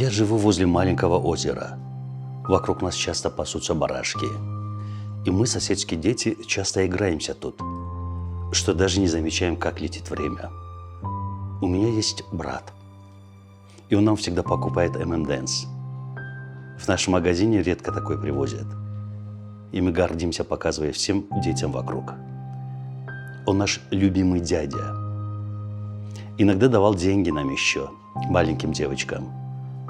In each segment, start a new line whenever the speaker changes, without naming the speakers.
Я живу возле маленького озера. Вокруг нас часто пасутся барашки. И мы, соседские дети, часто играемся тут, что даже не замечаем, как летит время. У меня есть брат, и он нам всегда покупает M&M's. В нашем магазине редко такой привозят, и мы гордимся, показывая всем детям вокруг. Он наш любимый дядя. Иногда давал деньги нам еще, маленьким девочкам.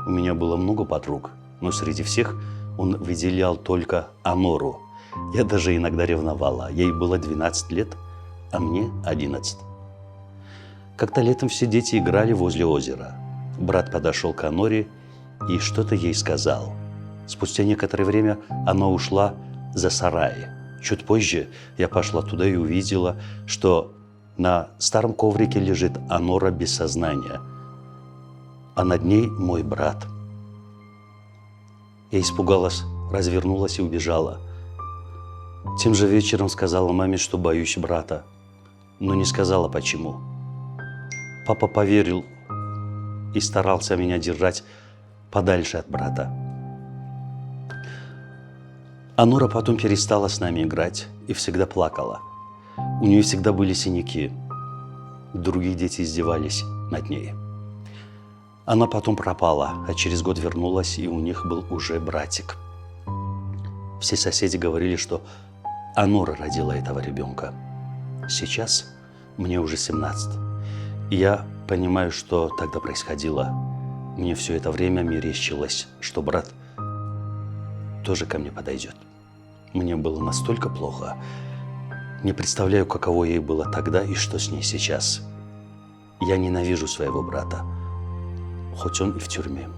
У меня было много подруг, но среди всех он выделял только Анору. Я даже иногда ревновала. Ей было 12 лет, а мне 11. Как-то летом все дети играли возле озера. Брат подошел к Аноре и что-то ей сказал. Спустя некоторое время она ушла за сарай. Чуть позже я пошла туда и увидела, что на старом коврике лежит Анора без сознания, а над ней мой брат. Я испугалась, развернулась и убежала. Тем же вечером сказала маме, что боюсь брата, но не сказала почему. Папа поверил и старался меня держать подальше от брата. Анора потом перестала с нами играть и всегда плакала. У нее всегда были синяки. Другие дети издевались над ней. Она потом пропала, а через год вернулась, и у них был уже братик. Все соседи говорили, что Анора родила этого ребенка. Сейчас мне уже 17. И я понимаю, что тогда происходило. Мне все это время мерещилось, что брат тоже ко мне подойдет. Мне было настолько плохо. Не представляю, каково ей было тогда и что с ней сейчас. Я ненавижу своего брата, хоть он и в тюрьме.